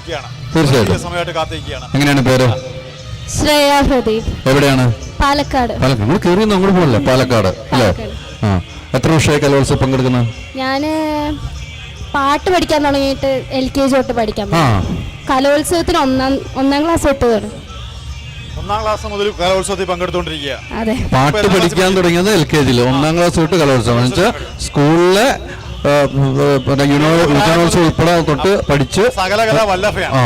കാത്തിരിക്കുകയാണ്. തീർച്ചയായിട്ടും സമയമായിട്ട് കാത്തിരിക്കുകയാണ്. എങ്ങനെയാണ് പേര്? ശ്രേയ പ്രദീപ്. എവിടെയാണ്? പാലക്കാട്. നമ്മൾ കയറി അങ്ങോട്ട് പോകല്ലേ? പാലക്കാട് അല്ലേ? ആ, എത്ര വർഷമായി കലോത്സവം പങ്കെടുക്കുന്നത്? ഞാന് പാട്ട് പഠിക്കാൻ തുടങ്ങിയിട്ട് LKG തൊട്ട് പഠിക്കാൻ. കലോത്സവത്തിന് ഒന്നാം ക്ലാസ് തൊട്ട് തുടങ്ങി. 1ാം ക്ലാസ് മുതൽ കലോത്സവത്തിൽ പങ്കെടുത്തോണ്ടിരിക്കുക. അതെ, പാട്ട് പഠിക്കാൻ തുടങ്ങിയത് LKG-യിൽ. 1ാം ക്ലാസ് തൊട്ട് കലോത്സവം വെച്ചാൽ സ്കൂളിലെ യുവജനോത്സവം ഉൾപ്പെടെ തൊട്ട് പഠിച്ച് സകലകല വല്ലഭയാണ്.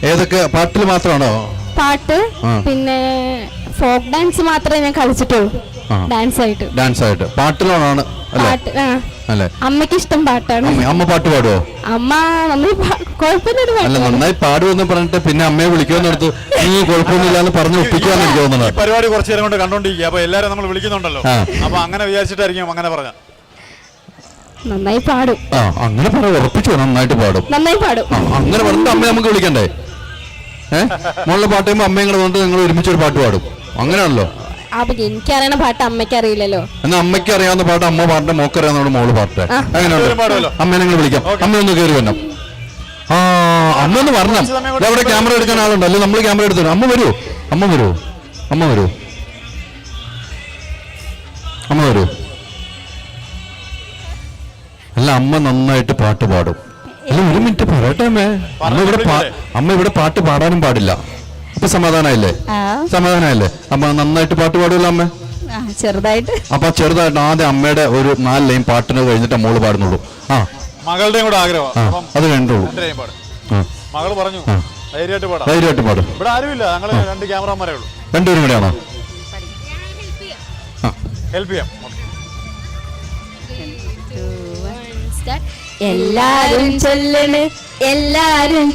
ഏതൊക്കെ പാട്ടിൽ മാത്രമാണോ? പാട്ട്, പിന്നെ ഫോക്ക് ഡാൻസ് മാത്രമേ ഞാൻ കളിച്ചിട്ടുള്ളൂ. ഡാൻസ് ആയിട്ട് പാട്ടിലാണ് അല്ലേ? അമ്മയ്ക്ക് ഇഷ്ടം പാട്ടാണ്. അമ്മ പാട്ട് പാടുവോ? അമ്മ നന്നായി പാടുമെന്ന് പറഞ്ഞിട്ട് പിന്നെ അമ്മയെ വിളിക്കുമെന്നെടുത്ത് നീ കുഴപ്പമൊന്നുമില്ലാന്ന് പറഞ്ഞു ഒപ്പിക്കാന്ന് എനിക്ക് തോന്നുന്നത്. പരിപാടി കുറച്ചു നേരം കൊണ്ട് കണ്ടോണ്ടിരിക്കുക. അപ്പൊ എല്ലാരും നമ്മൾ വിളിക്കുന്നുണ്ടല്ലോ. അപ്പൊ അങ്ങനെ വിചാരിച്ചിട്ടായിരിക്കും അങ്ങനെ പറഞ്ഞ. നന്നായി പാടും. അങ്ങനെ പറ, ഉറപ്പിച്ചു നന്നായിട്ട് പാടും. അങ്ങനെ പറഞ്ഞിട്ട് അമ്മയെ നമുക്ക് വിളിക്കണ്ടേ? മോളുടെ പാട്ട് ചെയ്യുമ്പോൾ അമ്മയും കൂടെ വന്നിട്ട് നിങ്ങൾ ഒരുമിച്ചൊരു പാട്ട് പാടും. അങ്ങനെയാണല്ലോ. എനിക്കറിയണ പാട്ട് അമ്മയ്ക്ക് അറിയില്ലല്ലോ. എന്നാ അമ്മയ്ക്ക് അറിയാവുന്ന പാട്ട് അമ്മ പാട്ടെ, മോക്ക് അറിയാവുന്ന മോള് പാട്ടെ. അങ്ങനെയുണ്ടല്ലോ. അമ്മയെ നിങ്ങൾ വിളിക്കാം. അമ്മ ഒന്ന് കയറി വരണം. അമ്മ ഒന്ന് വരണം. അവിടെ ക്യാമറ എടുക്കാൻ ആളുണ്ട്. അല്ലെ നമ്മൾ ക്യാമറ എടുത്തു. അമ്മ വരൂ. അല്ല, അമ്മ നന്നായിട്ട് പാട്ട് പാടും. അല്ല, ഒരു മിനിറ്റ് പറയട്ടെ അമ്മേ. അമ്മ ഇവിടെ പാട്ട് പാടാനും പാടില്ല. അപ്പൊ സമാധാനമായില്ലേ? അമ്മ നന്നായിട്ട് പാട്ട് പാടുമല്ലോ അമ്മ? ചെറുതായിട്ട്. അപ്പൊ ചെറുതായിട്ട് ആദ്യം അമ്മയുടെ ഒരു 4 ലൈൻ പാട്ടിന് കഴിഞ്ഞിട്ട് മോള് പാടുന്നുള്ളൂ. മകളുടെയും കൂടെ ആഗ്രഹം അത് വേണ്ടുള്ളൂ. മകള് പറഞ്ഞു ധൈര്യമായിട്ട് പാടും. ഇവിടെ ആരുമില്ല, ഞങ്ങള് 2 ക്യാമറമാരേ ഉള്ളൂ. രണ്ടുപേരും കൂടെയാണോ? ഹെൽപ്പ് ചെയ്യാം. എല്ലാരും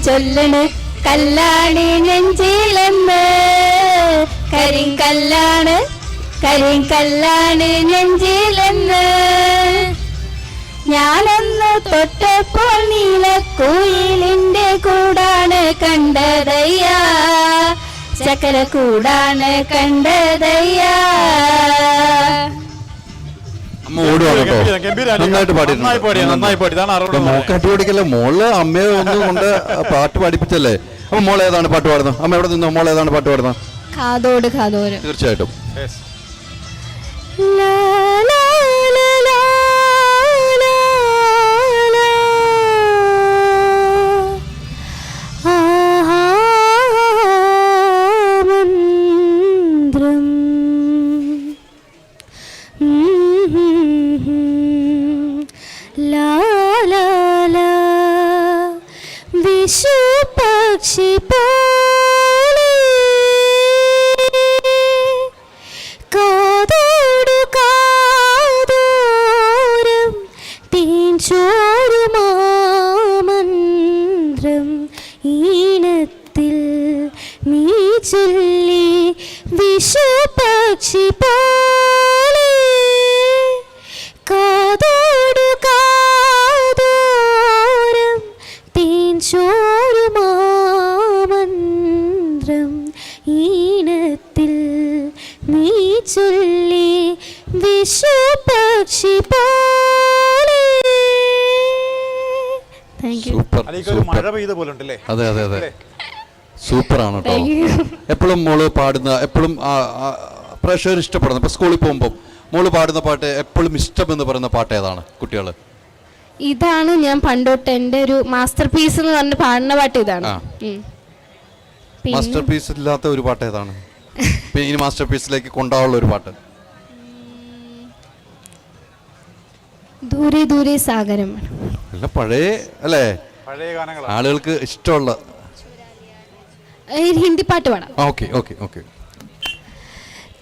ചൊല്ലണ് കല്ലാണി നെഞ്ചിലെന്ന്, കരിങ്കല്ലാണ് നെഞ്ചിലെന്ന്. ഞാനൊന്ന് തൊട്ടപ്പോൾ നീലക്കുയിലിന്റെ കൂടാണ് കണ്ടതയ്യാ, ചക്കര കൂടാണ് കണ്ടതയ്യാ. നന്നായിട്ട് പാടിക്കല്ലേ? മോള് അമ്മയെ ഒന്ന് കൊണ്ട് പാട്ട് പാടിപ്പിച്ചല്ലേ? അപ്പൊ മോൾ ഏതാണ് പാട്ട് പാടുന്നത്? അമ്മ എവിടെ നിന്നോ? മോൾ ഏതാണ് പാട്ട് പാടുന്നത്? കാതോട്. തീർച്ചയായിട്ടും. വിഷുപക്ഷി കാതോട് കാതോരം തേൻചോരുമാമന്ത്രം ഈണത്തിൽ നീ ചൊല്ലി. വിഷുപക്ഷി കാതോട് കാതോരം തേൻചോരുമാമന്ത്രം ഈണത്തിൽ നീ ചൊല്ലി. വിഷുപക്ഷി മഴ പെയ്ത പോലെ ഉണ്ടല്ലേ? അതെ, സൂപ്പറാണ് കേട്ടോ. എപ്പോഴും മോള് പാടുന്ന, എപ്പോഴും പ്രേക്ഷകർ ഇഷ്ടപ്പെടുന്ന, ഇപ്പൊ സ്കൂളിൽ പോകുമ്പോൾ മോള് പാടുന്ന പാട്ട് എപ്പോഴും ഇഷ്ടമെന്ന് പറയുന്ന പാട്ട് ഏതാണ് കുട്ടികള്? ഇതാണ് ഞാൻ പണ്ടോട്ട് എൻ്റെ ഒരു മാസ്റ്റർ പീസ് എന്ന് പറഞ്ഞ് പാടുന്ന പാട്ട് ഇതാണ്. മാസ്റ്റർ പീസ് ഇല്ലാത്ത ഒരു പാട്ട് ഏതാണ്? ഇനി മാസ്റ്റർ പീസിലേക്ക് കൊണ്ടുപോകാനുള്ള ഒരു പാട്ട്? ദൂരെ ദൂരെ സാഗരം. അല്ല, പഴയ അല്ലേ? പഴയ ഗാനങ്ങൾ ആളുകൾക്ക് ഇഷ്ടമുള്ള ഹിന്ദി പാട്ട് പാടാം. ഓക്കെ.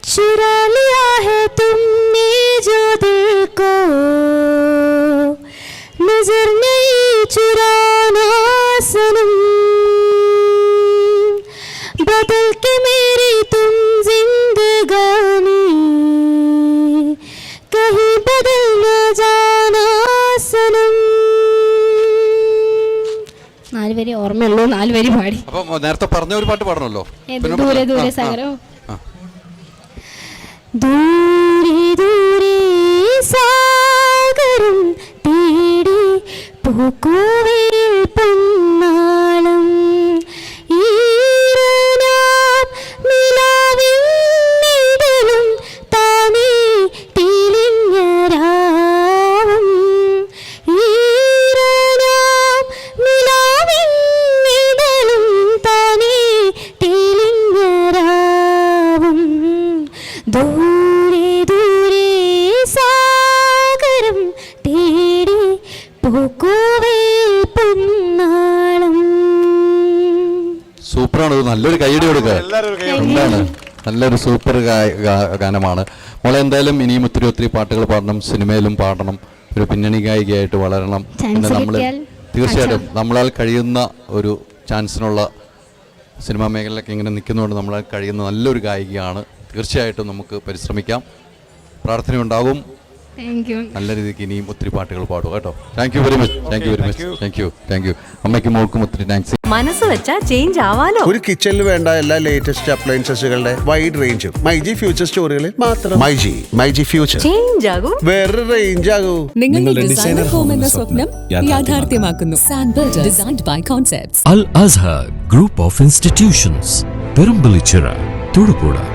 चुरा लिया है तुमने जो दिल को, नजर नहीं चुराना सनम, बदल के मेरी तुम जिंदगानी, कहीं बदल न जाना सनम. 4 വരി ഓർമ്മയുള്ളൂ, 4 വരി പാടി. അപ്പൊ നേരത്തെ പറഞ്ഞ ഒരു പാട്ട് പാടണല്ലോ. ദൂരെ ദൂരെ സാഗരം. ദൂരെ ദൂരെ സാഗരം തേടി പൂക്കുവയിൽ പൊന്നാളം, ദൂരെ ദൂരെ സാഗരം തേടി പൂക്കുവേ പൊന്നാളം. സൂപ്പറാണ്. നല്ലൊരു കൈയടി കൊടുക്കുക. എന്താണ് നല്ലൊരു സൂപ്പർ ഗാനമാണ് മോളെ. എന്തായാലും ഇനിയും ഒത്തിരി പാട്ടുകൾ പാടണം, സിനിമയിലും പാടണം, ഒരു പിന്നണി ഗായികയായിട്ട് വളരണം. പിന്നെ നമ്മൾ തീർച്ചയായിട്ടും നമ്മളാൽ കഴിയുന്ന ഒരു ചാൻസിനുള്ള സിനിമാ മേഖലയിലൊക്കെ ഇങ്ങനെ നിൽക്കുന്നതുകൊണ്ട് നമ്മളാൽ കഴിയുന്ന നല്ലൊരു ഗായികയാണ്. തീർച്ചയായിട്ടും നമുക്ക് പരിശ്രമിക്കാം. പ്രാർത്ഥനയുണ്ടാവും. നല്ല രീതിക്ക് ഇനിയും ഒത്തിരി പാട്ടുകൾ പാടുക കേട്ടോ. Thank you very much. Thank you. അമ്മയ്ക്കും മോൾക്കും ഒത്തിരി താങ്ക്സ്. മനസ്സ് വെച്ചാ ചേഞ്ച് ആവാലോ. ഒരു കിച്ചണിൽ വേണ്ട എല്ലാ ലേറ്റസ്റ്റ് അപ്ലയൻസസുകളുടെ വൈഡ് റേഞ്ചും മൈജി ഫ്യൂച്ചർ സ്റ്റോറുകളിൽ മാത്രം. മൈജി ഫ്യൂച്ചർ ചേഞ്ച് ആകും, വേറൊരു റേഞ്ച് ആകൂ. നിങ്ങളുടെ ഡിസൈനർ ഹോം എന്ന സ്വപ്നം യാഥാർത്ഥ്യമാക്കുന്നു. Sanbuild designed by concepts. Al Azhar Group of Institutions, Perambalichira, Thudupuzha.